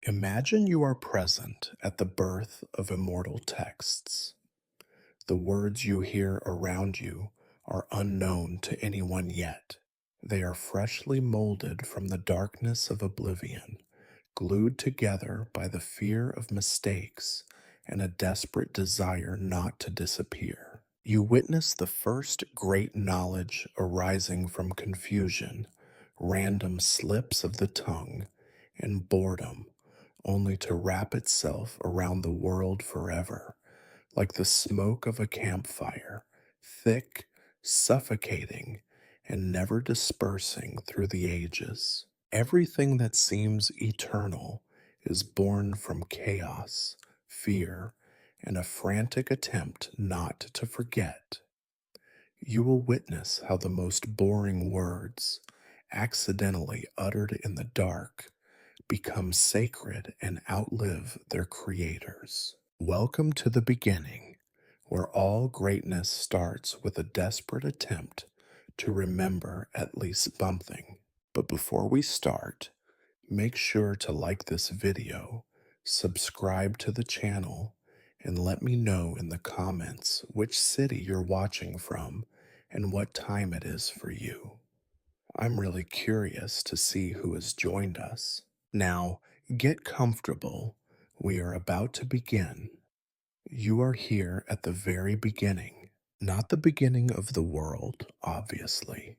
Imagine you are present at the birth of immortal texts. The words you hear around you are unknown to anyone yet. They are freshly molded from the darkness of oblivion, glued together by the fear of mistakes and a desperate desire not to disappear. You witness the first great knowledge arising from confusion, random slips of the tongue, and boredom, only to wrap itself around the world forever, like the smoke of a campfire, thick, suffocating, and never dispersing through the ages. Everything that seems eternal is born from chaos, fear, and a frantic attempt not to forget. You will witness how the most boring words, accidentally uttered in the dark, become sacred and outlive their creators. Welcome to the beginning, where all greatness starts with a desperate attempt to remember at least something. But before we start, make sure to like this video, subscribe to the channel, and let me know in the comments which city you're watching from and what time it is for you. I'm really curious to see who has joined us. Now, get comfortable. We are about to begin. You are here at the very beginning, not the beginning of the world, obviously,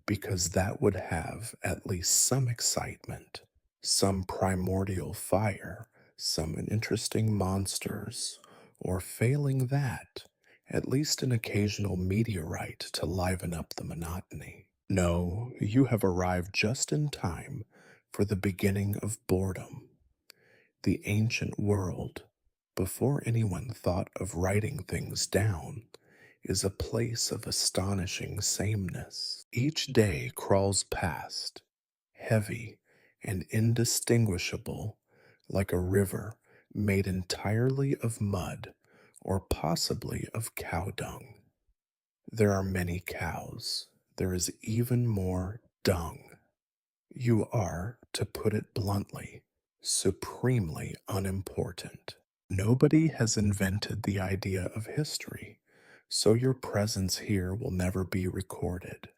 because that would have at least some excitement, some primordial fire, some interesting monsters, or failing that, at least an occasional meteorite to liven up the monotony. No, you have arrived just in time for the beginning of boredom. The ancient world, before anyone thought of writing things down, is a place of astonishing sameness. Each day crawls past, heavy and indistinguishable, like a river made entirely of mud or possibly of cow dung. There are many cows. There is even more dung. You are, to put it bluntly, supremely unimportant. Nobody has invented the idea of history, so your presence here will never be recorded.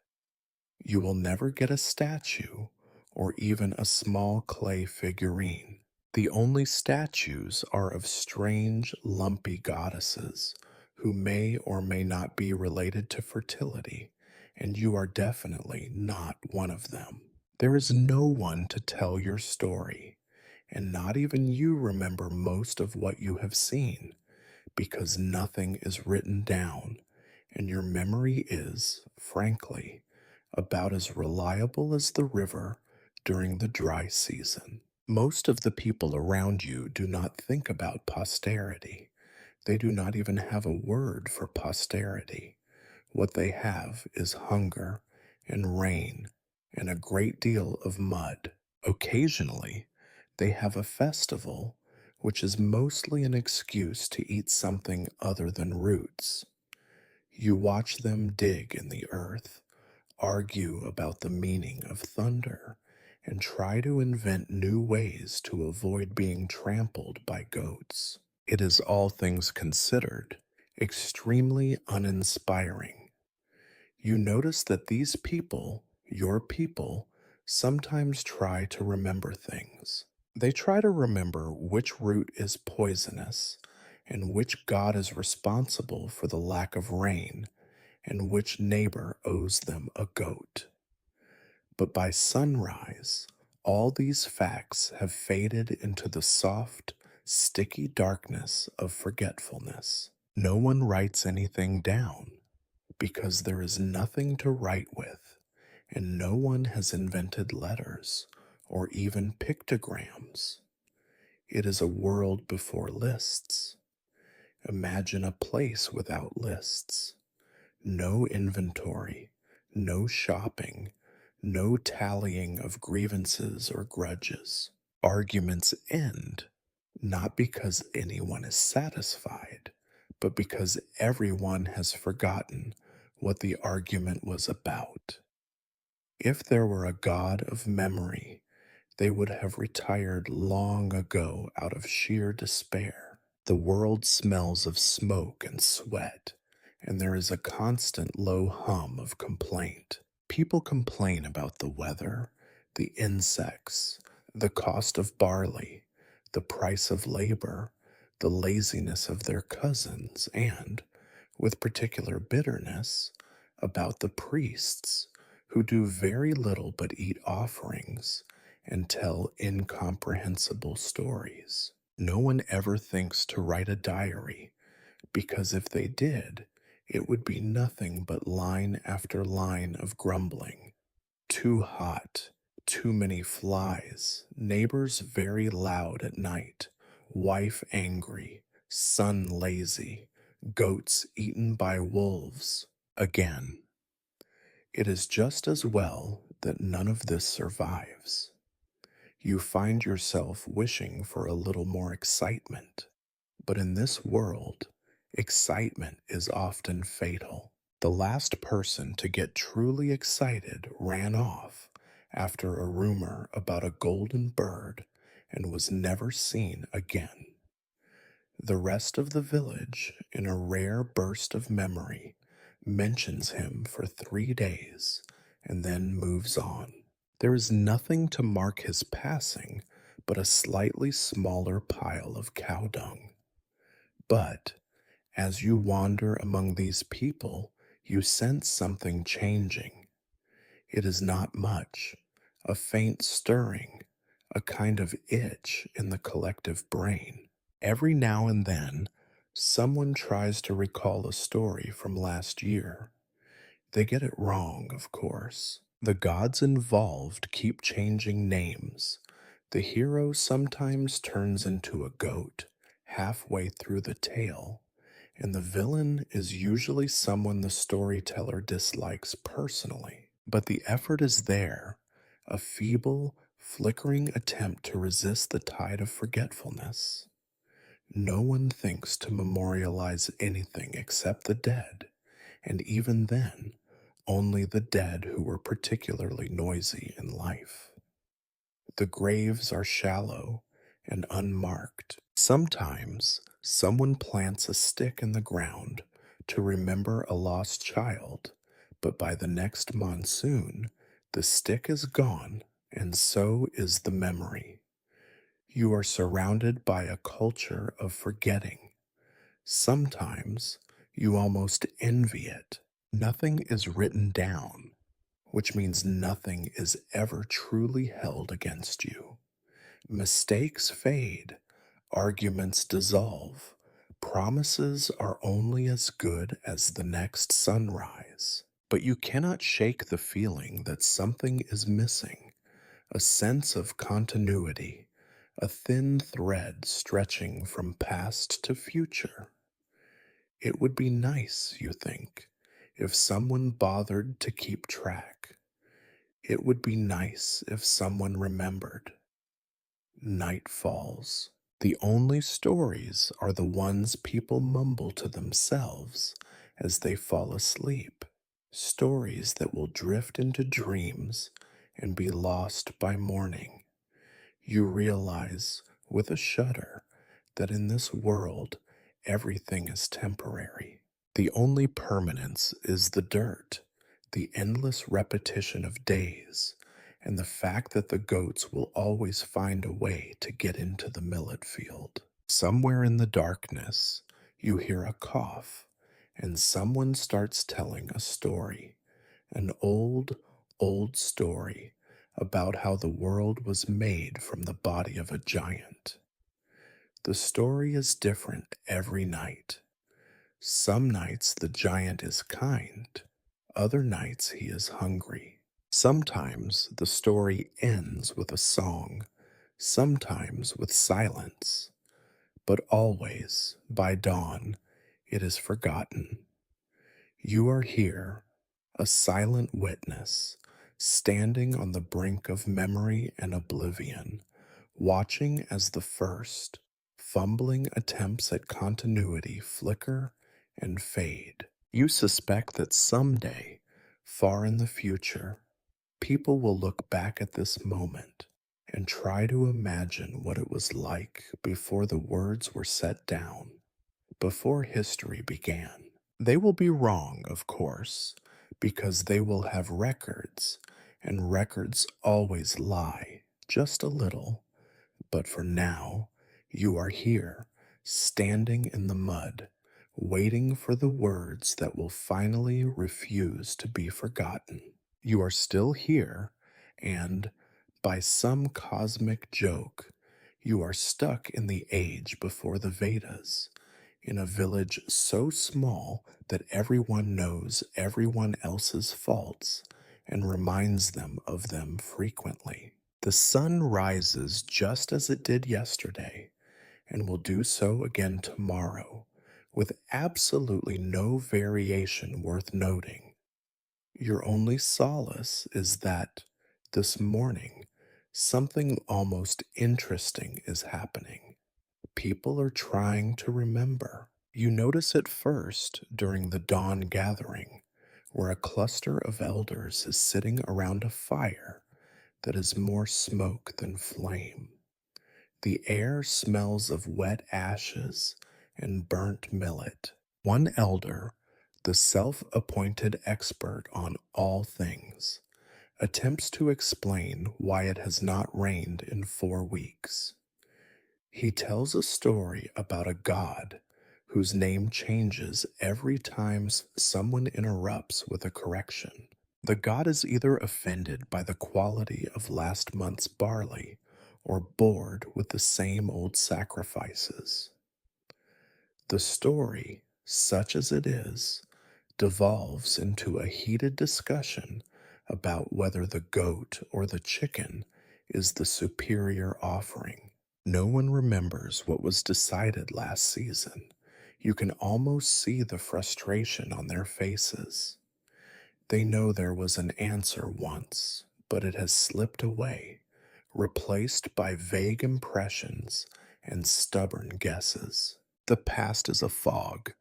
You will never get a statue or even a small clay figurine. The only statues are of strange, lumpy goddesses who may or may not be related to fertility, and you are definitely not one of them. There is no one to tell your story, and not even you remember most of what you have seen, because nothing is written down, and your memory is, frankly, about as reliable as the river during the dry season. Most of the people around you do not think about posterity. They do not even have a word for posterity. What they have is hunger and rain and a great deal of mud. Occasionally, they have a festival, which is mostly an excuse to eat something other than roots. You watch them dig in the earth, argue about the meaning of thunder, and try to invent new ways to avoid being trampled by goats. It is, all things considered, extremely uninspiring. You notice that these people, your people, sometimes try to remember things. They try to remember which root is poisonous, and which god is responsible for the lack of rain, and which neighbor owes them a goat. But by sunrise, all these facts have faded into the soft, sticky darkness of forgetfulness. No one writes anything down because there is nothing to write with, and no one has invented letters or even pictograms. It is a world before lists. Imagine a place without lists. No inventory, no shopping, no tallying of grievances or grudges. Arguments end, not because anyone is satisfied, but because everyone has forgotten what the argument was about. If there were a god of memory, they would have retired long ago out of sheer despair. The world smells of smoke and sweat, and there is a constant low hum of complaint. People complain about the weather, the insects, the cost of barley, the price of labor, the laziness of their cousins, and, with particular bitterness, about the priests who do very little but eat offerings and tell incomprehensible stories. No one ever thinks to write a diary, because if they did, it would be nothing but line after line of grumbling. Too hot, too many flies, neighbors very loud at night, wife angry, son lazy, goats eaten by wolves. Again, it is just as well that none of this survives. You find yourself wishing for a little more excitement. But in this world, excitement is often fatal. The last person to get truly excited ran off after a rumor about a golden bird and was never seen again. The rest of the village, in a rare burst of memory, mentions him for 3 days and then moves on. There is nothing to mark his passing but a slightly smaller pile of cow dung. But as you wander among these people, you sense something changing. It is not much, a faint stirring, a kind of itch in the collective brain. Every now and then, someone tries to recall a story from last year. They get it wrong, of course. The gods involved keep changing names. The hero sometimes turns into a goat halfway through the tale, and the villain is usually someone the storyteller dislikes personally. But the effort is there, a feeble, flickering attempt to resist the tide of forgetfulness. No one thinks to memorialize anything except the dead, and even then, only the dead who were particularly noisy in life. The graves are shallow and unmarked. Sometimes someone plants a stick in the ground to remember a lost child, but by the next monsoon, the stick is gone, and so is the memory. You are surrounded by a culture of forgetting. Sometimes you almost envy it. Nothing is written down, which means nothing is ever truly held against you. Mistakes fade, arguments dissolve, promises are only as good as the next sunrise. But you cannot shake the feeling that something is missing, a sense of continuity, a thin thread stretching from past to future. It would be nice, you think, if someone bothered to keep track. It would be nice if someone remembered. Night falls. The only stories are the ones people mumble to themselves as they fall asleep. Stories that will drift into dreams and be lost by morning. You realize with a shudder that in this world everything is temporary. The only permanence is the dirt, the endless repetition of days, and the fact that the goats will always find a way to get into the millet field. Somewhere in the darkness, you hear a cough, and someone starts telling a story, an old, old story about how the world was made from the body of a giant. The story is different every night. Some nights the giant is kind, other nights he is hungry. Sometimes the story ends with a song, sometimes with silence, but always, by dawn, it is forgotten. You are here, a silent witness, standing on the brink of memory and oblivion, watching as the first, fumbling attempts at continuity flicker and fade. You suspect that someday, far in the future, people will look back at this moment and try to imagine what it was like before the words were set down, before history began. They will be wrong, of course, because they will have records, and records always lie, just a little. But for now, you are here, standing in the mud, waiting for the words that will finally refuse to be forgotten. You are still here, and by some cosmic joke, you are stuck in the age before the Vedas, in a village so small that everyone knows everyone else's faults and reminds them of them frequently. The sun rises just as it did yesterday and will do so again tomorrow, with absolutely no variation worth noting. Your only solace is that this morning something almost interesting is happening. People are trying to remember. You notice it first during the dawn gathering, where a cluster of elders is sitting around a fire that is more smoke than flame. The air smells of wet ashes and burnt millet. One elder, the self appointed expert on all things, attempts to explain why it has not rained in 4 weeks. He tells a story about a god whose name changes every time someone interrupts with a correction. The god is either offended by the quality of last month's barley or bored with the same old sacrifices. The story, such as it is, devolves into a heated discussion about whether the goat or the chicken is the superior offering. No one remembers what was decided last season. You can almost see the frustration on their faces. They know there was an answer once, but it has slipped away, replaced by vague impressions and stubborn guesses. The past is a fog,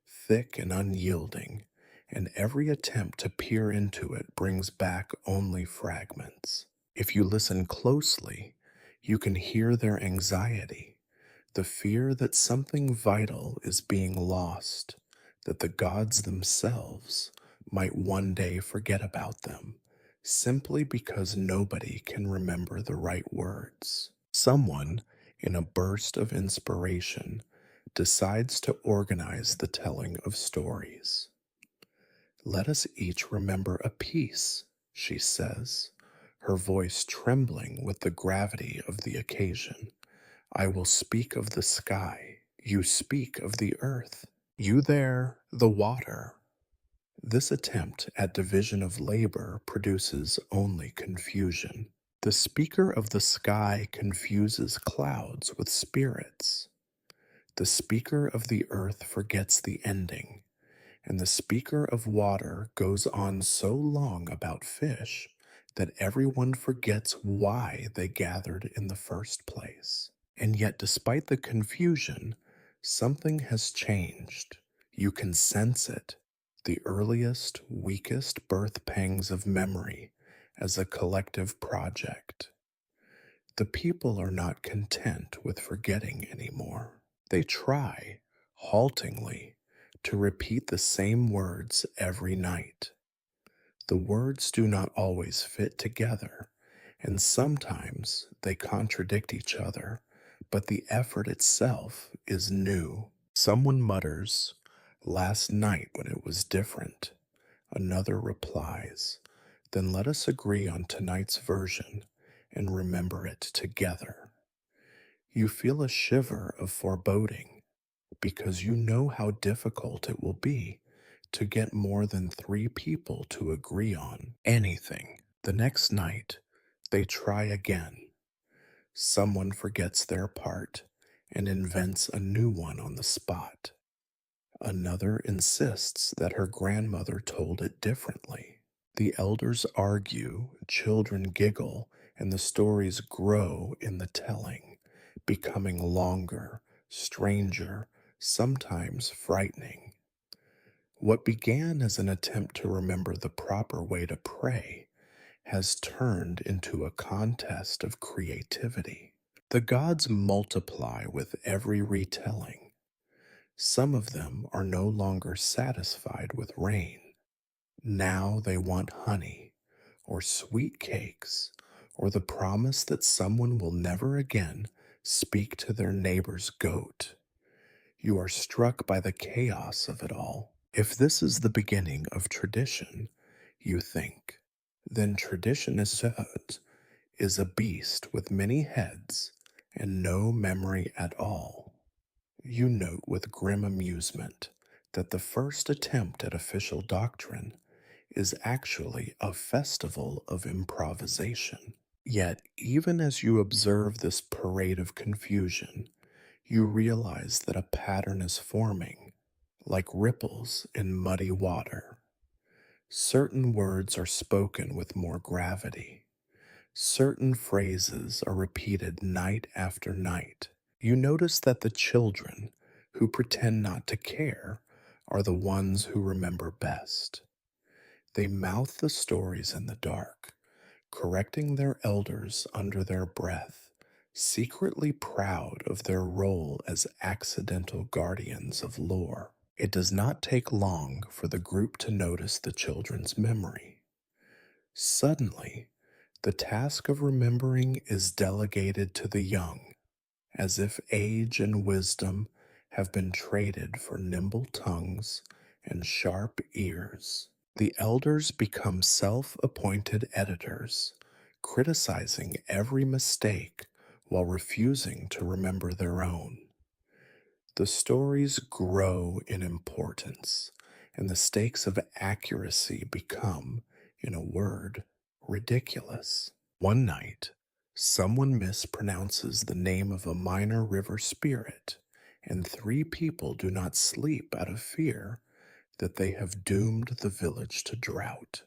thick and unyielding, and every attempt to peer into it brings back only fragments. If you listen closely, you can hear their anxiety, the fear that something vital is being lost, that the gods themselves might one day forget about them, simply because nobody can remember the right words. Someone, in a burst of inspiration, decides to organize the telling of stories. Let us each remember a piece, she says, her voice trembling with the gravity of the occasion. I will speak of the sky, you speak of the earth, you there, the water. This attempt at division of labor produces only confusion. The speaker of the sky confuses clouds with spirits. The speaker of the earth forgets the ending, and the speaker of water goes on so long about fish that everyone forgets why they gathered in the first place. And yet, despite the confusion, something has changed. You can sense it, the earliest, weakest birth pangs of memory as a collective project. The people are not content with forgetting anymore. They try, haltingly, to repeat the same words every night. The words do not always fit together, and sometimes they contradict each other, but the effort itself is new. Someone mutters, "Last night when it was different." Another replies, "Then let us agree on tonight's version and remember it together." You feel a shiver of foreboding because you know how difficult it will be to get more than 3 people to agree on anything. The next night, they try again. Someone forgets their part and invents a new one on the spot. Another insists that her grandmother told it differently. The elders argue, children giggle, and the stories grow in the telling, becoming longer, stranger, sometimes frightening. What began as an attempt to remember the proper way to pray has turned into a contest of creativity. The gods multiply with every retelling. Some of them are no longer satisfied with rain. Now they want honey, or sweet cakes, or the promise that someone will never again speak to their neighbor's goat. You are struck by the chaos of it all. If this is the beginning of tradition, you think, then tradition is a beast with many heads and no memory at all. You note with grim amusement that the first attempt at official doctrine is actually a festival of improvisation. Yet, even as you observe this parade of confusion, you realize that a pattern is forming, like ripples in muddy water. Certain words are spoken with more gravity. Certain phrases are repeated night after night. You notice that the children who pretend not to care are the ones who remember best. They mouth the stories in the dark, correcting their elders under their breath, secretly proud of their role as accidental guardians of lore. It does not take long for the group to notice the children's memory. Suddenly, the task of remembering is delegated to the young, as if age and wisdom have been traded for nimble tongues and sharp ears. The elders become self appointed editors, criticizing every mistake while refusing to remember their own. The stories grow in importance, and the stakes of accuracy become, in a word, ridiculous. One night, someone mispronounces the name of a minor river spirit, and three people do not sleep out of fear that they have doomed the village to drought.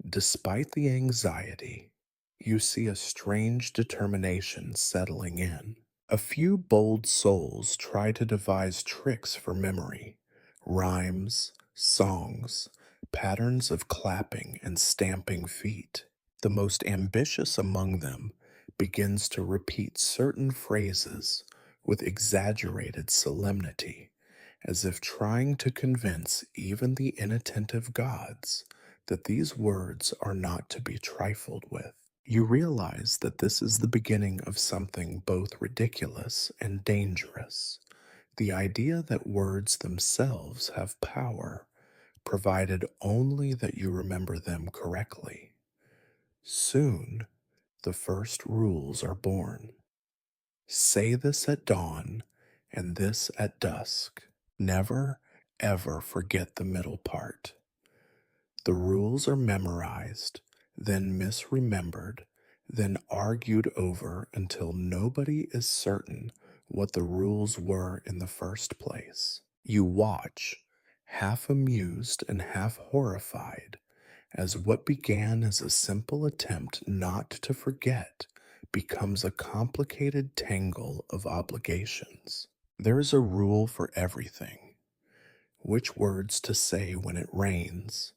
Despite the anxiety, you see a strange determination settling in. A few bold souls try to devise tricks for memory, rhymes, songs, patterns of clapping and stamping feet. The most ambitious among them begins to repeat certain phrases with exaggerated solemnity, as if trying to convince even the inattentive gods that these words are not to be trifled with. You realize that this is the beginning of something both ridiculous and dangerous. The idea that words themselves have power, provided only that you remember them correctly. Soon, the first rules are born. Say this at dawn and this at dusk. Never, ever forget the middle part. The rules are memorized, then misremembered, then argued over until nobody is certain what the rules were in the first place. You watch, half amused and half horrified, as what began as a simple attempt not to forget becomes a complicated tangle of obligations. There is a rule for everything: which words to say when it rains,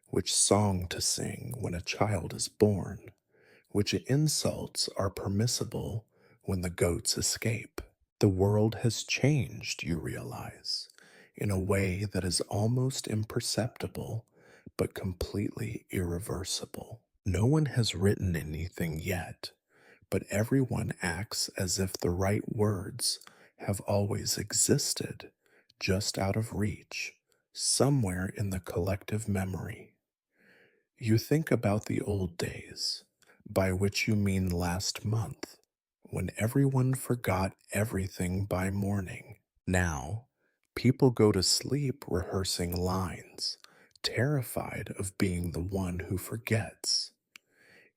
which song to sing when a child is born, which insults are permissible when the goats escape. The world has changed, you realize, in a way that is almost imperceptible but completely irreversible. No one has written anything yet, but everyone acts as if the right words have always existed, just out of reach, somewhere in the collective memory. You think about the old days, by which you mean last month, when everyone forgot everything by morning. Now, people go to sleep rehearsing lines, terrified of being the one who forgets.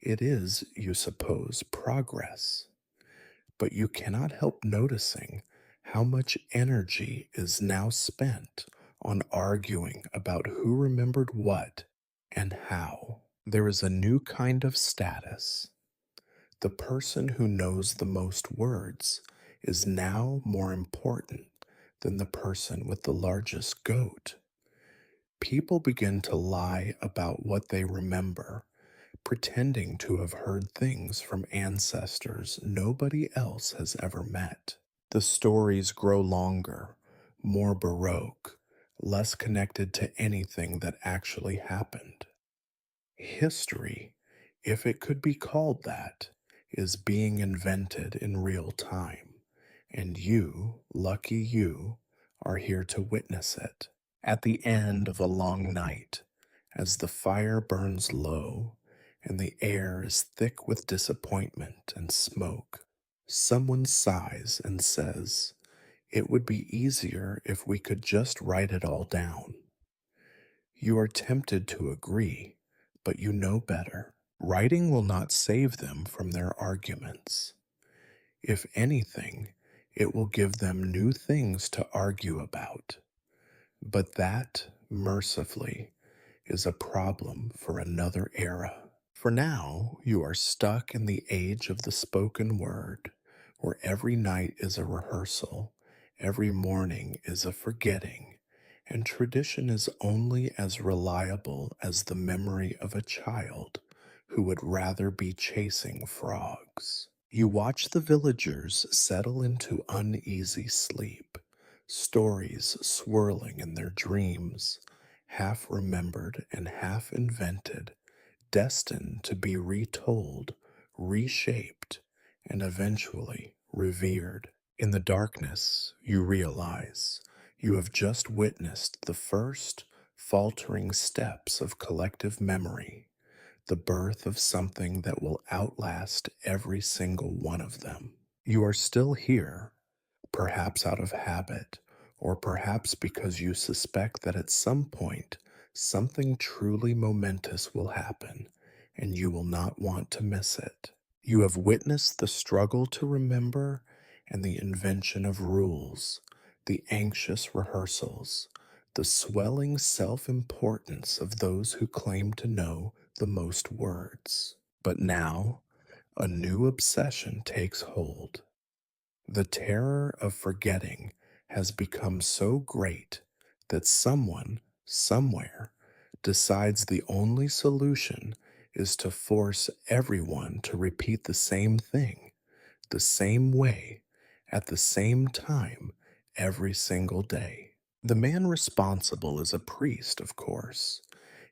It is, you suppose, progress, but you cannot help noticing how much energy is now spent on arguing about who remembered what and how. There is a new kind of status. The person who knows the most words is now more important than the person with the largest goat. People begin to lie about what they remember pretending to have heard things from ancestors nobody else has ever met. The stories grow longer, more baroque, less connected to anything that actually happened. History, if it could be called that, is being invented in real time, and you, lucky you, are here to witness it. At the end of a long night, as the fire burns low and the air is thick with disappointment and smoke, someone sighs and says, "It would be easier if we could just write it all down." You are tempted to agree, but you know better. Writing will not save them from their arguments. If anything, it will give them new things to argue about. But that, mercifully, is a problem for another era. For now, you are stuck in the age of the spoken word, where every night is a rehearsal, every morning is a forgetting, and tradition is only as reliable as the memory of a child who would rather be chasing frogs. You watch the villagers settle into uneasy sleep, stories swirling in their dreams, half remembered and half invented, destined to be retold, reshaped, and eventually revered. In the darkness, you realize you have just witnessed the first faltering steps of collective memory, the birth of something that will outlast every single one of them. You are still here, perhaps out of habit, or perhaps because you suspect that at some point something truly momentous will happen and you will not want to miss it. You have witnessed the struggle to remember and the invention of rules, the anxious rehearsals, the swelling self importance of those who claim to know the most words. But now, a new obsession takes hold. The terror of forgetting has become so great that someone, somewhere, decides the only solution is to force everyone to repeat the same thing, the same way, at the same time, every single day. The man responsible is a priest, of course.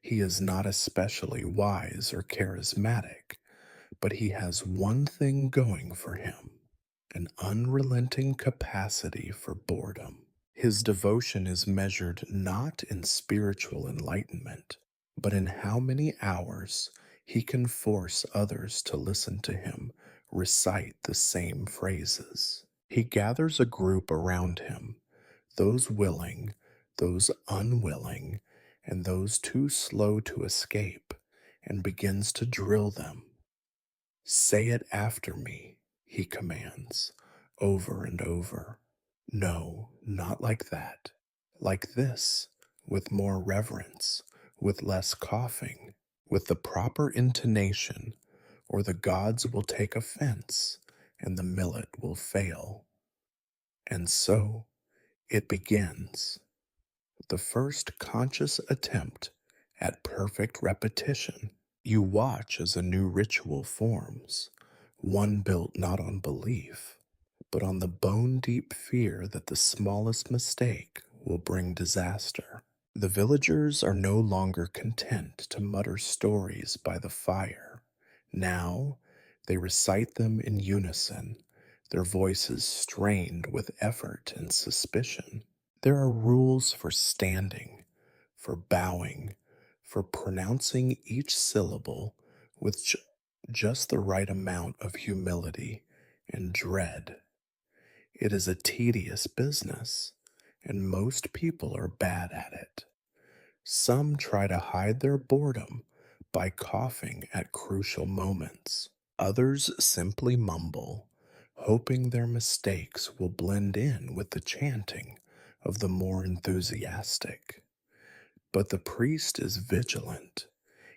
He is not especially wise or charismatic, but he has one thing going for him: an unrelenting capacity for boredom. His devotion is measured not in spiritual enlightenment, but in how many hours he can force others to listen to him recite the same phrases. He gathers a group around him, those willing, those unwilling, and those too slow to escape, and begins to drill them. "Say it after me," he commands, over and over. "No, not like that. Like this, with more reverence, with less coughing, with the proper intonation, or the gods will take offense and the millet will fail." And so it begins. The first conscious attempt at perfect repetition. You watch as a new ritual forms, one built not on belief, but on the bone deep fear that the smallest mistake will bring disaster. The villagers are no longer content to mutter stories by the fire. Now they recite them in unison, their voices strained with effort and suspicion. There are rules for standing, for bowing, for pronouncing each syllable with just the right amount of humility and dread. It is a tedious business, and most people are bad at it. Some try to hide their boredom by coughing at crucial moments. Others simply mumble, hoping their mistakes will blend in with the chanting of the more enthusiastic. But the priest is vigilant.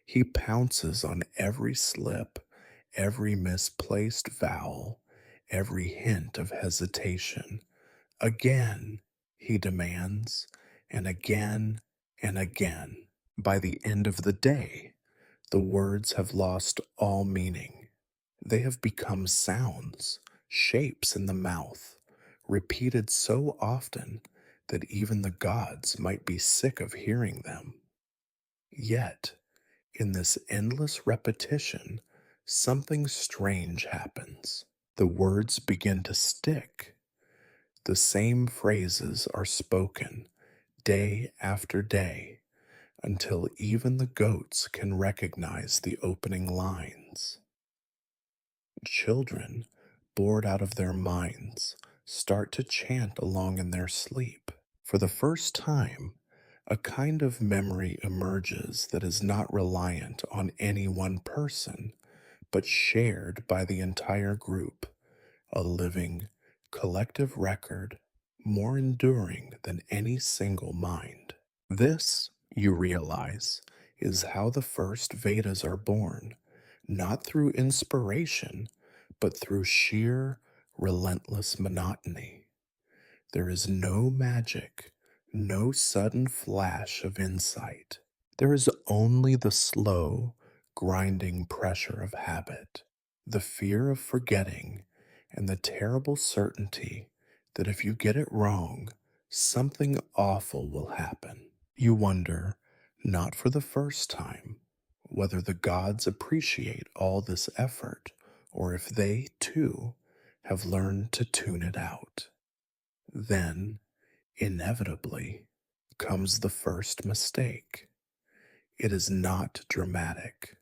He pounces on every slip, every misplaced vowel, every hint of hesitation. "Again," he demands, and again and again. By the end of the day, The words have lost all meaning. They have become sounds, shapes in the mouth, repeated so often that even the gods might be sick of hearing them. Yet, in this endless repetition, something strange happens. The words begin to stick. The same phrases are spoken day after day until even the goats can recognize the opening lines. Children, bored out of their minds, start to chant along in their sleep. For the first time, a kind of memory emerges that is not reliant on any one person, but shared by the entire group, a living, collective record more enduring than any single mind. This, you realize, is how the first Vedas are born, not through inspiration, but through sheer, relentless monotony. There is no magic, no sudden flash of insight. There is only the slow, grinding pressure of habit, the fear of forgetting, and the terrible certainty that if you get it wrong, something awful will happen. You wonder, not for the first time, whether the gods appreciate all this effort or if they, too, have learned to tune it out. Then, inevitably, comes the first mistake. It is not dramatic.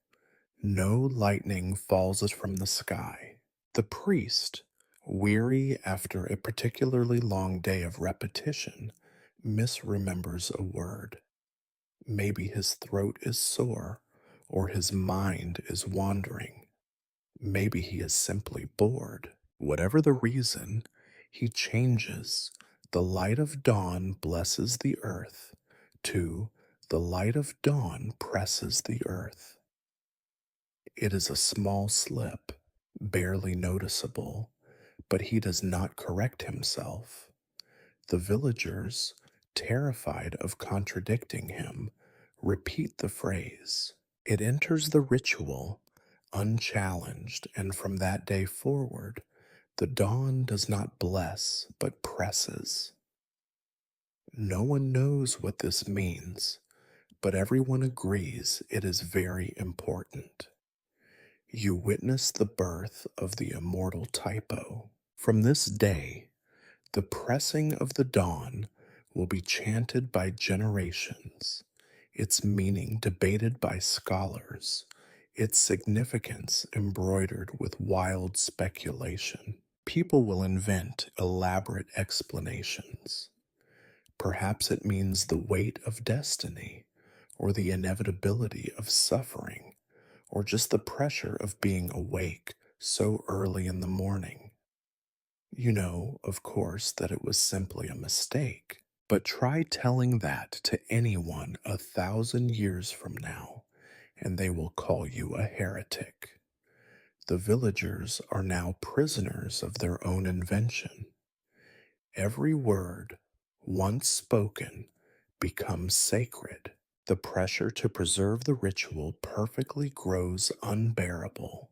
No lightning falls from the sky. The priest, weary after a particularly long day of repetition, misremembers a word. Maybe his throat is sore, or his mind is wandering. Maybe he is simply bored. Whatever the reason, he changes. The light of dawn blesses the earth to the light of dawn presses the earth. It is a small slip, barely noticeable, but he does not correct himself. The villagers, terrified of contradicting him, repeat the phrase. It enters the ritual, unchallenged, and from that day forward, the dawn does not bless but presses. No one knows what this means, but everyone agrees it is very important. You witness the birth of the immortal typo. From this day, the pressing of the dawn will be chanted by generations, its meaning debated by scholars, its significance embroidered with wild speculation. People will invent elaborate explanations. Perhaps it means the weight of destiny, or the inevitability of suffering, or just the pressure of being awake so early in the morning. You know, of course, that it was simply a mistake. But try telling that to anyone 1,000 years from now, and they will call you a heretic. The villagers are now prisoners of their own invention. Every word, once spoken, becomes sacred. The pressure to preserve the ritual perfectly grows unbearable.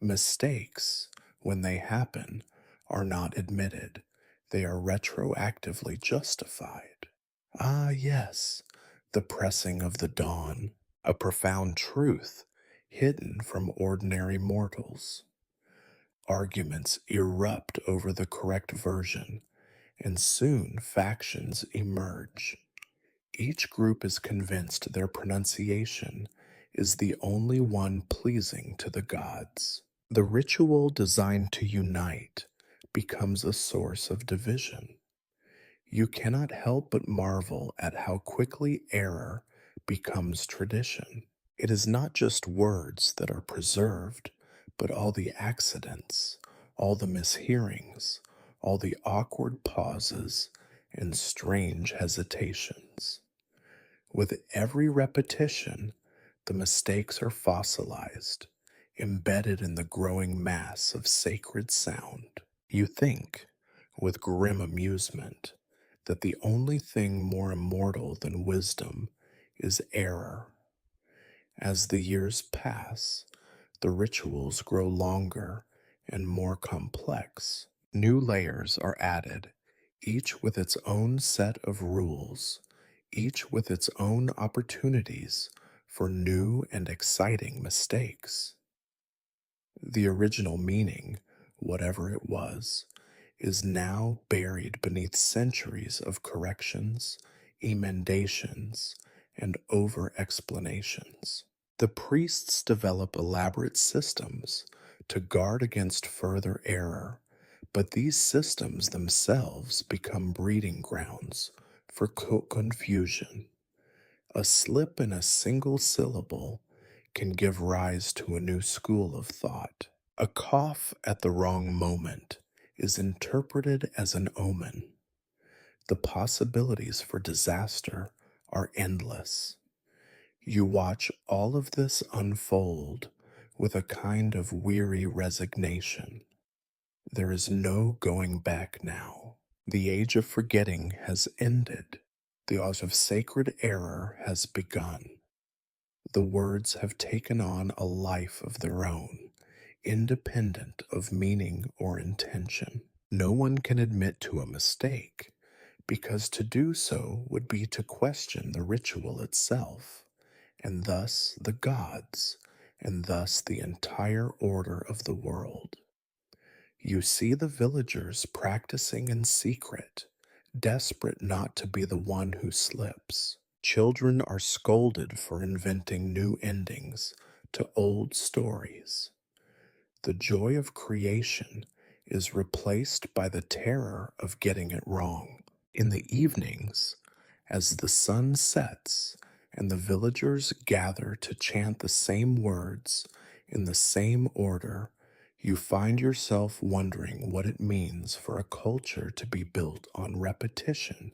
Mistakes, when they happen, are not admitted. They are retroactively justified. Ah, yes, the pressing of the dawn, a profound truth hidden from ordinary mortals. Arguments erupt over the correct version, and soon factions emerge. Each group is convinced their pronunciation is the only one pleasing to the gods. The ritual designed to unite becomes a source of division. You cannot help but marvel at how quickly error becomes tradition. It is not just words that are preserved, but all the accidents, all the mishearings, all the awkward pauses and strange hesitations. With every repetition, the mistakes are fossilized, embedded in the growing mass of sacred sound. You think, with grim amusement, that the only thing more immortal than wisdom is error. As the years pass, the rituals grow longer and more complex. New layers are added, each with its own set of rules, each with its own opportunities for new and exciting mistakes. The original meaning, whatever it was, is now buried beneath centuries of corrections, emendations, and over explanations. The priests develop elaborate systems to guard against further error, but these systems themselves become breeding grounds for confusion. A slip in a single syllable can give rise to a new school of thought. A cough at the wrong moment is interpreted as an omen. The possibilities for disaster are endless. You watch all of this unfold with a kind of weary resignation. There is no going back now. The age of forgetting has ended. The age of sacred error has begun. The words have taken on a life of their own, independent of meaning or intention. No one can admit to a mistake, because to do so would be to question the ritual itself, and thus the gods, and thus the entire order of the world. You see the villagers practicing in secret, desperate not to be the one who slips. Children are scolded for inventing new endings to old stories. The joy of creation is replaced by the terror of getting it wrong. In the evenings, as the sun sets and the villagers gather to chant the same words in the same order, you find yourself wondering what it means for a culture to be built on repetition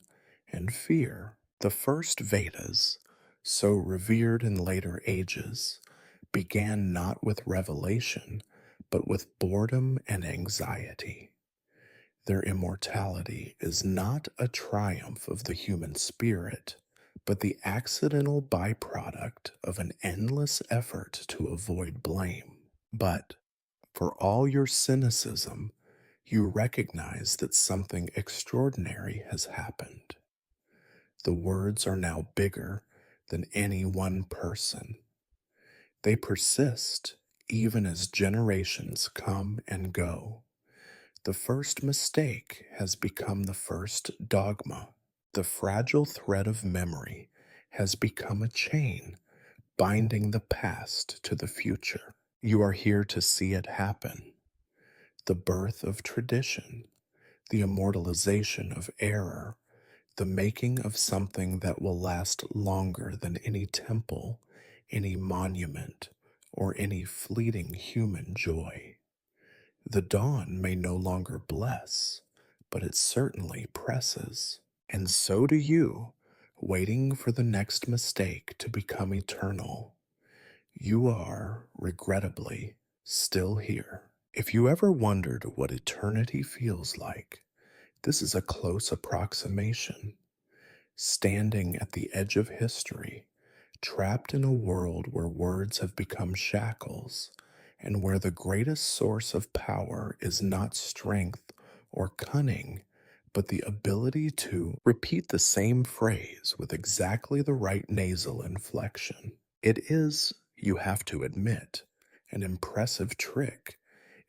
and fear. The first Vedas, so revered in later ages, began not with revelation, but with boredom and anxiety. Their immortality is not a triumph of the human spirit, but the accidental byproduct of an endless effort to avoid blame. But for all your cynicism, you recognize that something extraordinary has happened. The words are now bigger than any one person. They persist even as generations come and go. The first mistake has become the first dogma. The fragile thread of memory has become a chain binding the past to the future. You are here to see it happen. The birth of tradition, the immortalization of error, the making of something that will last longer than any temple, any monument, or any fleeting human joy. The dawn may no longer bless, but it certainly presses. And so do you, waiting for the next mistake to become eternal. You are, regrettably, still here. If you ever wondered what eternity feels like, this is a close approximation. Standing at the edge of history, trapped in a world where words have become shackles, and where the greatest source of power is not strength or cunning, but the ability to repeat the same phrase with exactly the right nasal inflection. It is, you have to admit, an impressive trick,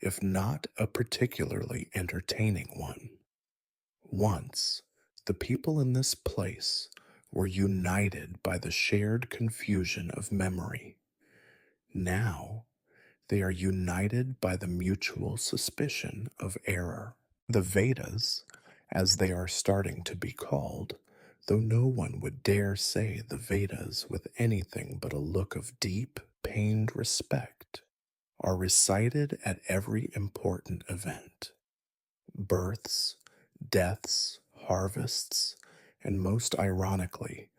if not a particularly entertaining one. Once, the people in this place were united by the shared confusion of memory. Now, they are united by the mutual suspicion of error. The Vedas, as they are starting to be called, though no one would dare say the Vedas with anything but a look of deep, pained respect, are recited at every important event. Births, deaths, harvests, and most ironically,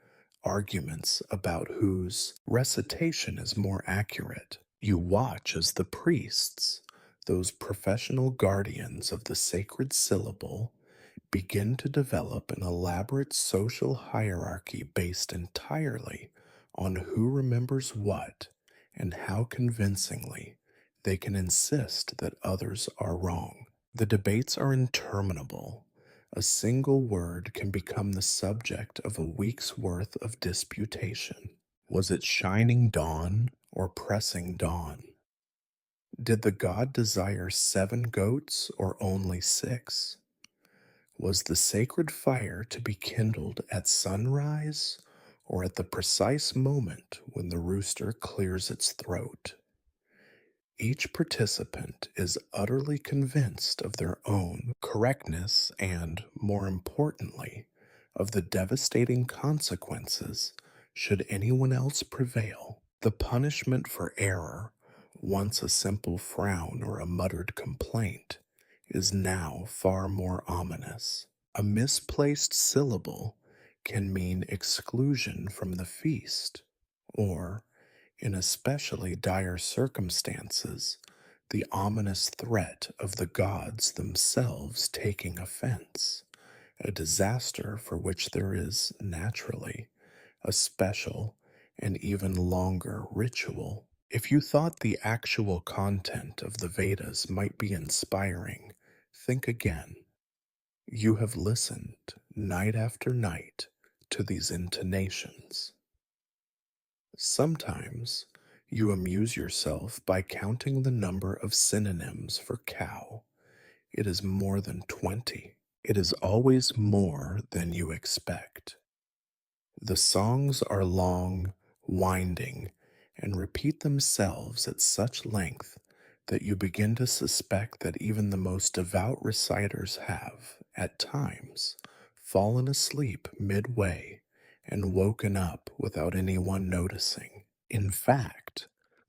arguments about whose recitation is more accurate. You watch as the priests, those professional guardians of the sacred syllable, begin to develop an elaborate social hierarchy based entirely on who remembers what and how convincingly they can insist that others are wrong. The debates are interminable. A single word can become the subject of a week's worth of disputation. Was it shining dawn or pressing dawn? Did the god desire 7 goats or only 6? Was the sacred fire to be kindled at sunrise or at the precise moment when the rooster clears its throat? Each participant is utterly convinced of their own correctness and, more importantly, of the devastating consequences should anyone else prevail. The punishment for error, once a simple frown or a muttered complaint, is now far more ominous. A misplaced syllable can mean exclusion from the feast, or in especially dire circumstances, the ominous threat of the gods themselves taking offense, a disaster for which there is, naturally, a special and even longer ritual. If you thought the actual content of the Vedas might be inspiring, think again. You have listened night after night to these intonations. Sometimes you amuse yourself by counting the number of synonyms for cow. It is more than 20. It is always more than you expect. The songs are long, winding, and repeat themselves at such length that you begin to suspect that even the most devout reciters have, at times, fallen asleep midway and woken up without anyone noticing. In fact,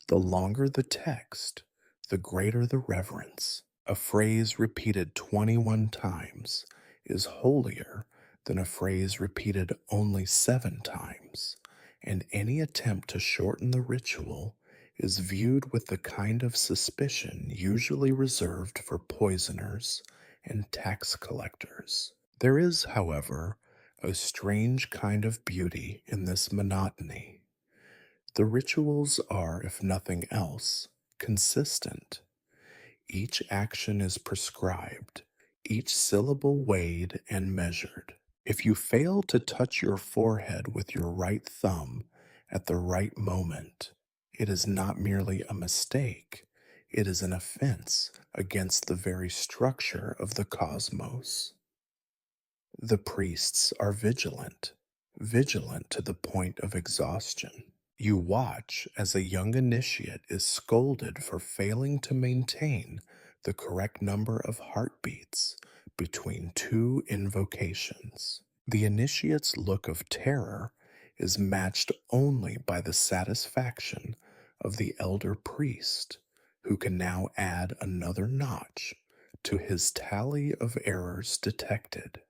the longer the text, the greater the reverence. A phrase repeated 21 times is holier than a phrase repeated only 7 times, and any attempt to shorten the ritual is viewed with the kind of suspicion usually reserved for poisoners and tax collectors. There is, however, a strange kind of beauty in this monotony. The rituals are, if nothing else, consistent. Each action is prescribed, each syllable weighed and measured. If you fail to touch your forehead with your right thumb at the right moment, it is not merely a mistake, it is an offense against the very structure of the cosmos. The priests are vigilant, vigilant to the point of exhaustion. You watch as a young initiate is scolded for failing to maintain the correct number of heartbeats between 2 invocations. The initiate's look of terror is matched only by the satisfaction of the elder priest, who can now add another notch to his tally of errors detected.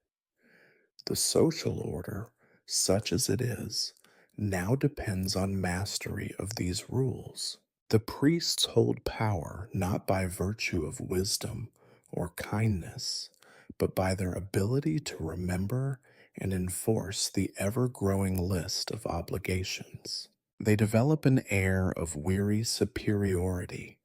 The social order, such as it is, now depends on mastery of these rules. The priests hold power not by virtue of wisdom or kindness, but by their ability to remember and enforce the ever growing list of obligations. They develop an air of weary superiority,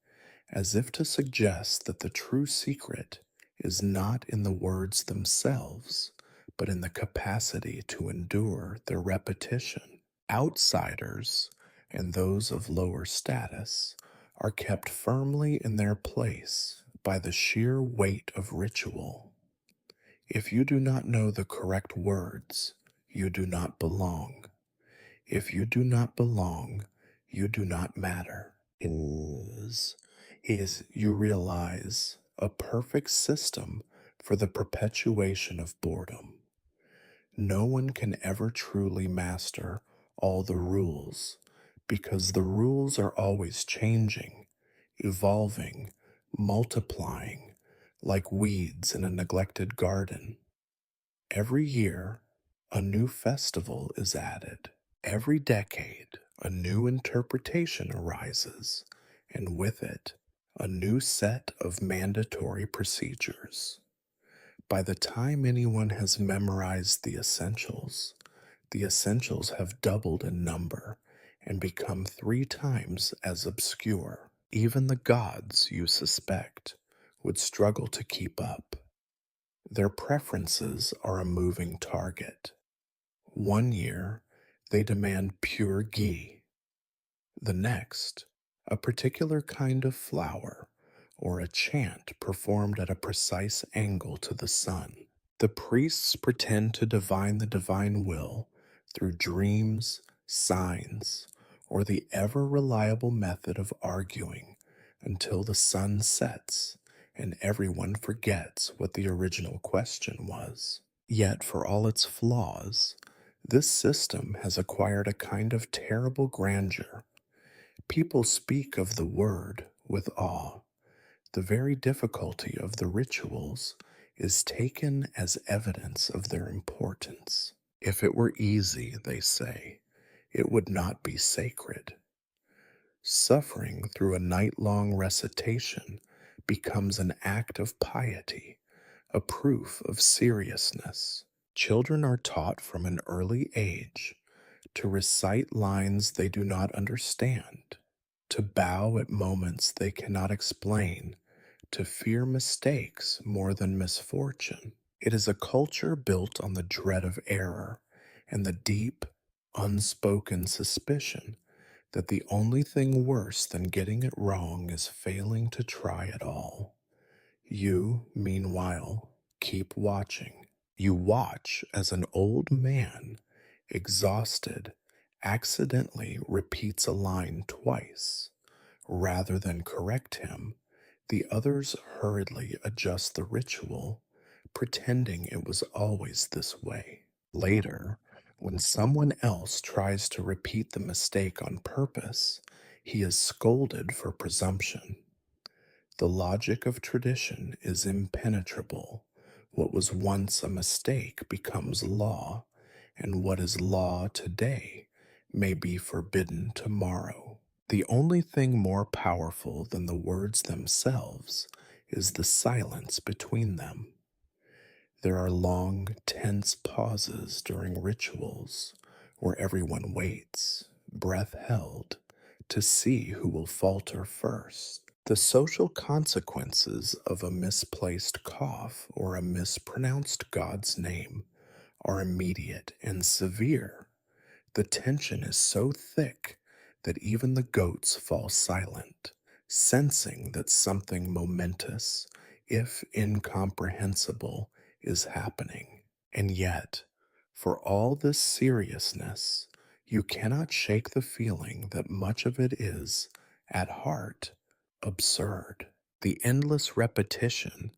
as if to suggest that the true secret is not in the words themselves, but in the capacity to endure their repetition. Outsiders, and those of lower status, are kept firmly in their place by the sheer weight of ritual. If you do not know the correct words, you do not belong. If you do not belong, you do not matter. Is you realize, a perfect system for the perpetuation of boredom. No one can ever truly master all the rules because the rules are always changing, evolving, multiplying, like weeds in a neglected garden. Every year, a new festival is added. Every decade, a new interpretation arises, and with it, a new set of mandatory procedures. By the time anyone has memorized the essentials have doubled in number and become 3 times as obscure. Even the gods you suspect would struggle to keep up. Their preferences are a moving target. One year, they demand pure ghee. The next, a particular kind of flower or a chant performed at a precise angle to the sun. The priests pretend to divine the divine will through dreams, signs, or the ever reliable method of arguing until the sun sets and everyone forgets what the original question was. Yet, for all its flaws, this system has acquired a kind of terrible grandeur. People speak of the word with awe. The very difficulty of the rituals is taken as evidence of their importance. If it were easy, they say, it would not be sacred. Suffering through a night-long recitation becomes an act of piety, a proof of seriousness. Children are taught from an early age to recite lines they do not understand, to bow at moments they cannot explain, to fear mistakes more than misfortune. It is a culture built on the dread of error and the deep, unspoken suspicion that the only thing worse than getting it wrong is failing to try at all. You, meanwhile, keep watching. You watch as an old man, exhausted, accidentally repeats a line twice. Rather than correct him, the others hurriedly adjust the ritual, pretending it was always this way. Later, when someone else tries to repeat the mistake on purpose, he is scolded for presumption. The logic of tradition is impenetrable. What was once a mistake becomes law, and what is law today may be forbidden tomorrow. The only thing more powerful than the words themselves is the silence between them. There are long, tense pauses during rituals where everyone waits, breath held, to see who will falter first. The social consequences of a misplaced cough or a mispronounced God's name are immediate and severe. The tension is so thick that even the goats fall silent, sensing that something momentous, if incomprehensible, is happening. And yet, for all this seriousness, you cannot shake the feeling that much of it is, at heart, absurd. The endless repetition,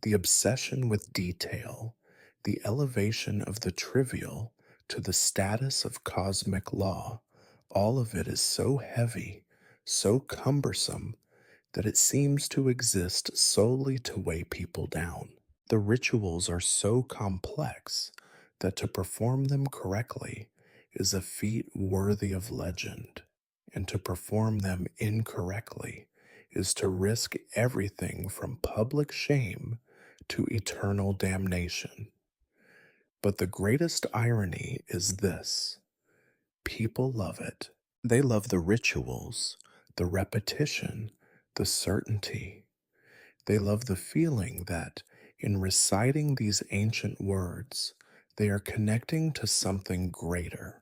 the obsession with detail, the elevation of the trivial to the status of cosmic law, all of it is so heavy, so cumbersome, that it seems to exist solely to weigh people down. The rituals are so complex that to perform them correctly is a feat worthy of legend, and to perform them incorrectly is to risk everything from public shame to eternal damnation. But the greatest irony is this: people love it. They love the rituals, the repetition, the certainty. They love the feeling that, in reciting these ancient words, they are connecting to something greater,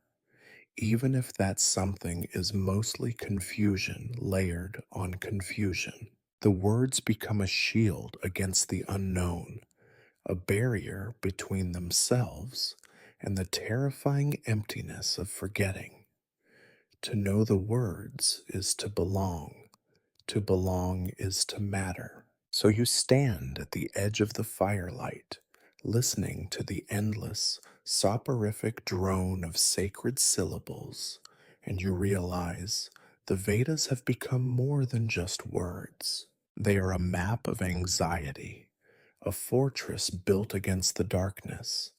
even if that something is mostly confusion layered on confusion. The words become a shield against the unknown, a barrier between themselves and the terrifying emptiness of forgetting. To know the words is to belong. To belong is to matter. So you stand at the edge of the firelight, listening to the endless, soporific drone of sacred syllables, and you realize the Vedas have become more than just words. They are a map of anxiety, a fortress built against the darkness,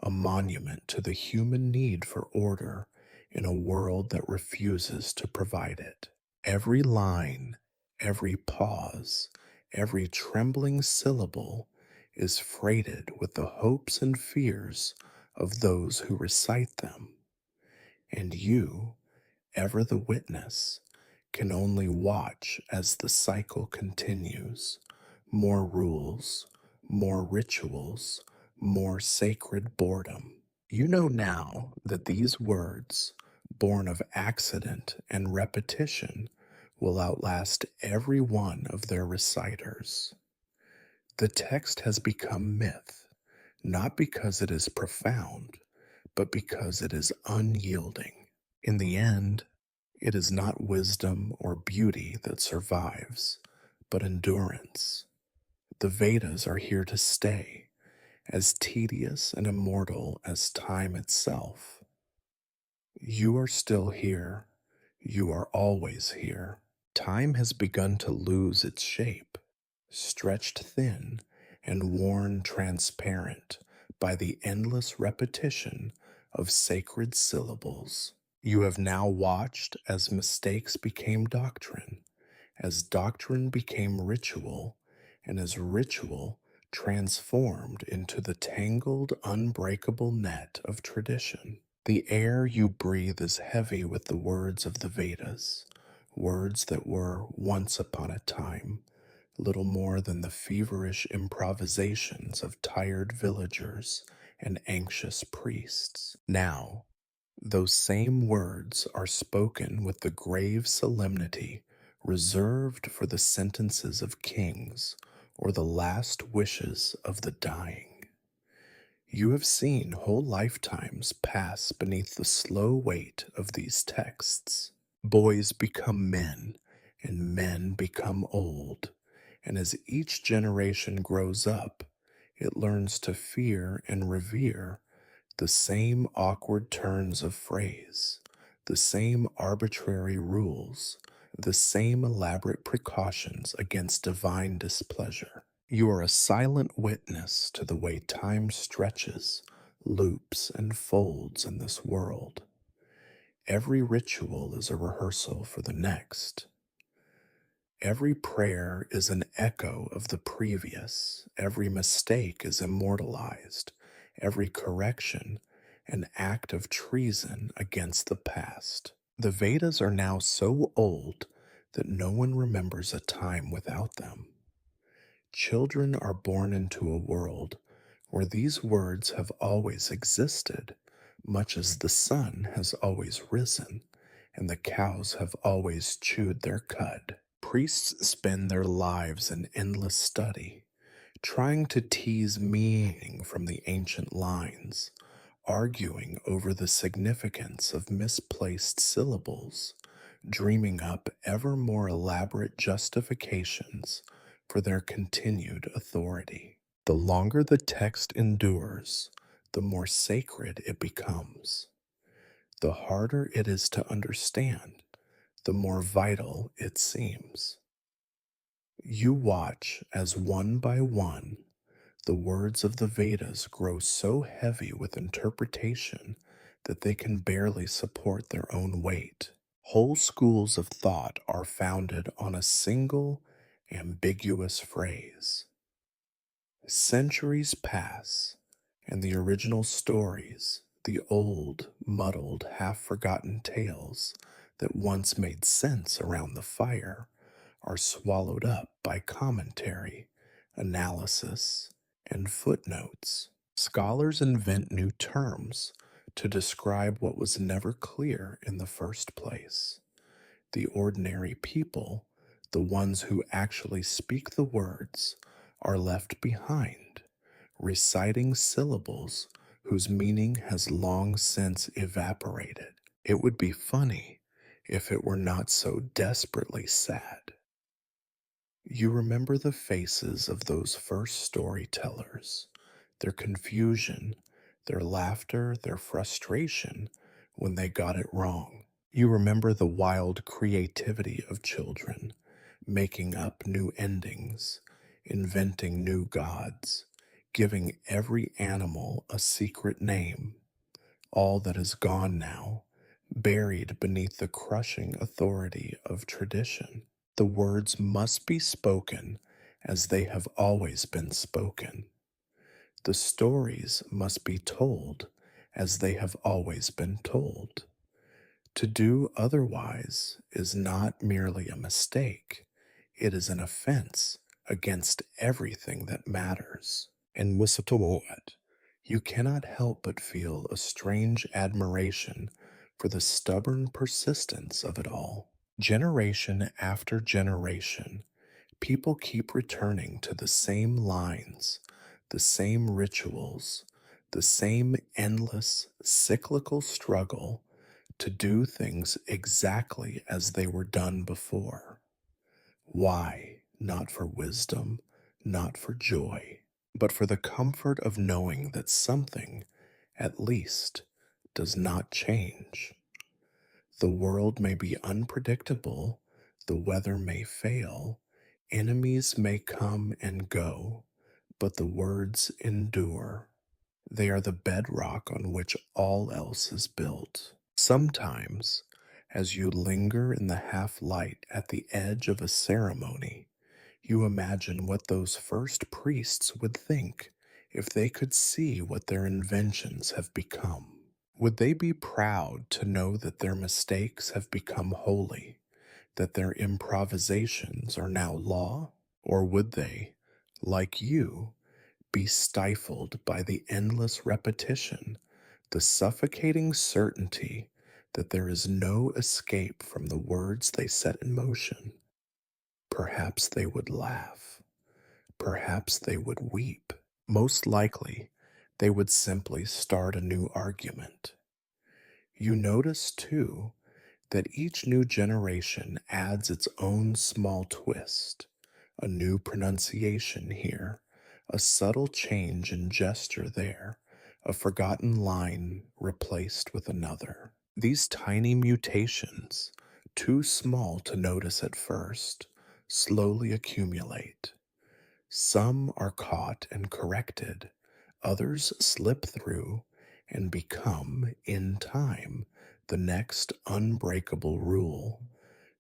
a monument to the human need for order in a world that refuses to provide it. Every line, every pause, every trembling syllable is freighted with the hopes and fears of those who recite them. And you, ever the witness, can only watch as the cycle continues. More rules, more rituals, more sacred boredom. You know now that these words, born of accident and repetition, will outlast every one of their reciters. The text has become myth, not because it is profound, but because it is unyielding. In the end, it is not wisdom or beauty that survives, but endurance. The Vedas are here to stay, as tedious and immortal as time itself. You are still here. You are always here. Time has begun to lose its shape, stretched thin and worn transparent by the endless repetition of sacred syllables. You have now watched as mistakes became doctrine, as doctrine became ritual, and as ritual transformed into the tangled, unbreakable net of tradition. The air you breathe is heavy with the words of the Vedas, words that were, once upon a time, little more than the feverish improvisations of tired villagers and anxious priests. Now, those same words are spoken with the grave solemnity reserved for the sentences of kings or the last wishes of the dying. You have seen whole lifetimes pass beneath the slow weight of these texts. Boys become men, and men become old, and as each generation grows up, it learns to fear and revere the same awkward turns of phrase, the same arbitrary rules, the same elaborate precautions against divine displeasure. You are a silent witness to the way time stretches, loops, and folds in this world. Every ritual is a rehearsal for the next. Every prayer is an echo of the previous. Every mistake is immortalized. Every correction, an act of treason against the past. The Vedas are now so old that no one remembers a time without them. Children are born into a world where these words have always existed, much as the sun has always risen and the cows have always chewed their cud. Priests spend their lives in endless study, trying to tease meaning from the ancient lines, arguing over the significance of misplaced syllables, dreaming up ever more elaborate justifications for their continued authority. The longer the text endures, the more sacred it becomes. The harder it is to understand, the more vital it seems. You watch as one by one the words of the Vedas grow so heavy with interpretation that they can barely support their own weight. Whole schools of thought are founded on a single, ambiguous phrase. Centuries pass, and the original stories, the old, muddled, half forgotten tales that once made sense around the fire, are swallowed up by commentary, analysis, and footnotes. Scholars invent new terms to describe what was never clear in the first place. The ordinary people, the ones who actually speak the words, are left behind, reciting syllables whose meaning has long since evaporated. It would be funny if it were not so desperately sad. You remember the faces of those first storytellers, their confusion, their laughter, their frustration when they got it wrong. You remember the wild creativity of children, making up new endings, inventing new gods, giving every animal a secret name. All that is gone now, buried beneath the crushing authority of tradition. The words must be spoken as they have always been spoken. The stories must be told as they have always been told. To do otherwise is not merely a mistake, it is an offense against everything that matters. In Mesopotamia, you cannot help but feel a strange admiration for the stubborn persistence of it all. Generation after generation, people keep returning to the same lines, the same rituals, the same endless cyclical struggle to do things exactly as they were done before. Why? Not for wisdom, not for joy, but for the comfort of knowing that something, at least, does not change. The world may be unpredictable, the weather may fail, enemies may come and go, but the words endure. They are the bedrock on which all else is built. Sometimes, as you linger in the half light at the edge of a ceremony, you imagine what those first priests would think if they could see what their inventions have become. Would they be proud to know that their mistakes have become holy, that their improvisations are now law? Or would they, like you, be stifled by the endless repetition, the suffocating certainty that there is no escape from the words they set in motion? Perhaps they would laugh. Perhaps they would weep. Most likely, they would simply start a new argument. You notice, too, that each new generation adds its own small twist, a new pronunciation here, a subtle change in gesture there, a forgotten line replaced with another. These tiny mutations, too small to notice at first, slowly accumulate. Some are caught and corrected, others slip through and become, in time, the next unbreakable rule.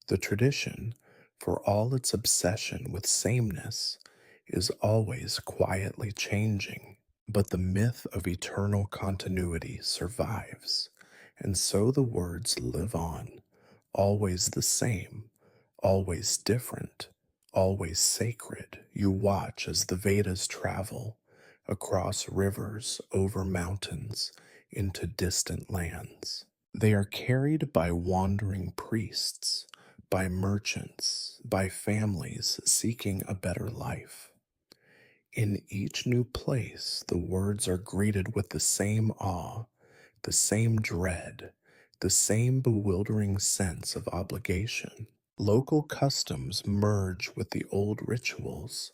The tradition, for all its obsession with sameness, is always quietly changing. But the myth of eternal continuity survives, and so the words live on, always the same, always different, always sacred. You watch as the Vedas travel across rivers, over mountains, into distant lands. They are carried by wandering priests, by merchants, by families seeking a better life. In each new place, the words are greeted with the same awe, the same dread, the same bewildering sense of obligation. Local customs merge with the old rituals,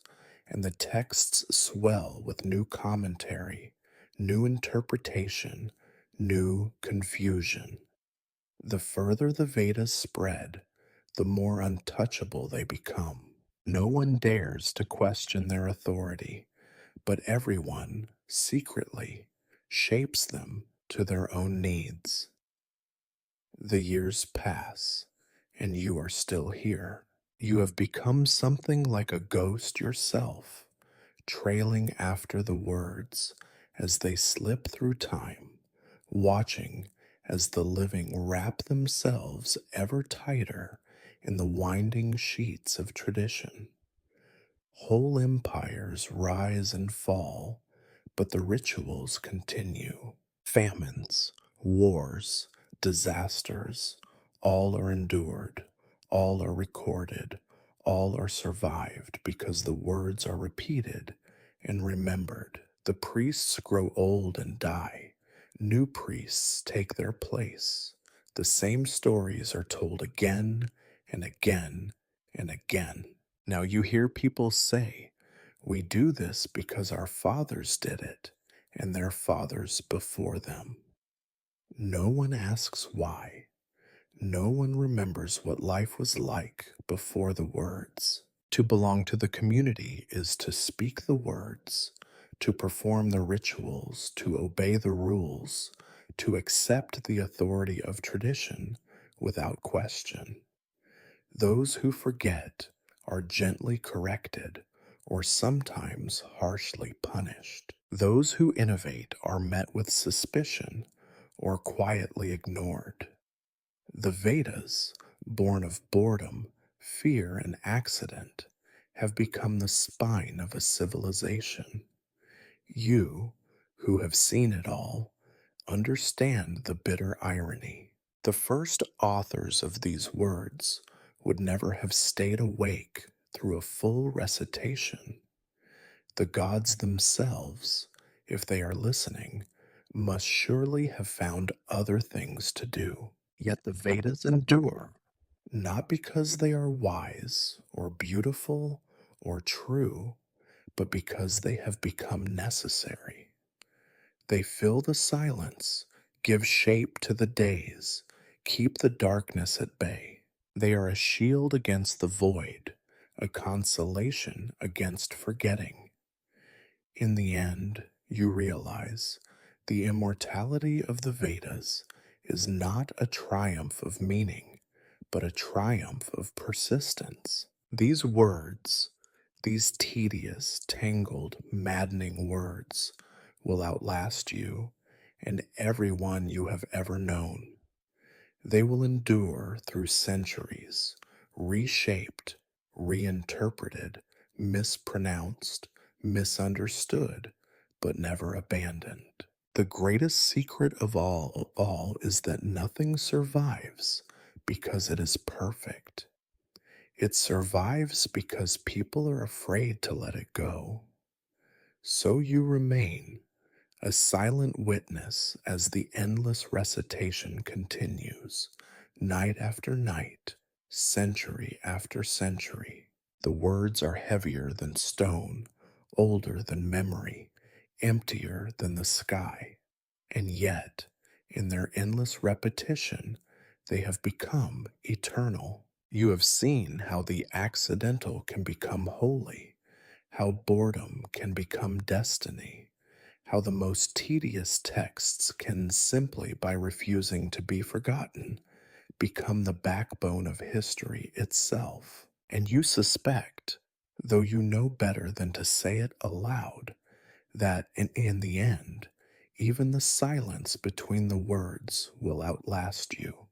and the texts swell with new commentary, new interpretation, new confusion. The further the Vedas spread, the more untouchable they become. No one dares to question their authority, but everyone, secretly, shapes them to their own needs. The years pass, and you are still here. You have become something like a ghost yourself, trailing after the words as they slip through time, watching as the living wrap themselves ever tighter in the winding sheets of tradition. Whole empires rise and fall, but the rituals continue. Famines, wars, disasters, all are endured, all are recorded, all are survived because the words are repeated and remembered. The priests grow old and die. New priests take their place. The same stories are told again and again and again. Now you hear people say, "We do this because our fathers did it, and their fathers before them." No one asks why. No one remembers what life was like before the words. To belong to the community is to speak the words, to perform the rituals, to obey the rules, to accept the authority of tradition without question. Those who forget are gently corrected or sometimes harshly punished. Those who innovate are met with suspicion or quietly ignored. The Vedas, born of boredom, fear, and accident, have become the spine of a civilization. You, who have seen it all, understand the bitter irony. The first authors of these words would never have stayed awake through a full recitation. The gods themselves, if they are listening, must surely have found other things to do. Yet the Vedas endure, not because they are wise or beautiful or true, but because they have become necessary. They fill the silence, give shape to the days, keep the darkness at bay. They are a shield against the void, a consolation against forgetting. In the end, you realize the immortality of the Vedas is not a triumph of meaning, but a triumph of persistence. These words, these tedious, tangled, maddening words, will outlast you and everyone you have ever known. They will endure through centuries, reshaped, reinterpreted, mispronounced, misunderstood, but never abandoned. The greatest secret of all is that nothing survives because it is perfect. It survives because people are afraid to let it go. So you remain, a silent witness as the endless recitation continues, night after night, century after century. The words are heavier than stone, older than memory, emptier than the sky. And yet, in their endless repetition, they have become eternal. You have seen how the accidental can become holy, how boredom can become destiny, how the most tedious texts can simply, by refusing to be forgotten, become the backbone of history itself. And you suspect, though you know better than to say it aloud, that in the end, even the silence between the words will outlast you.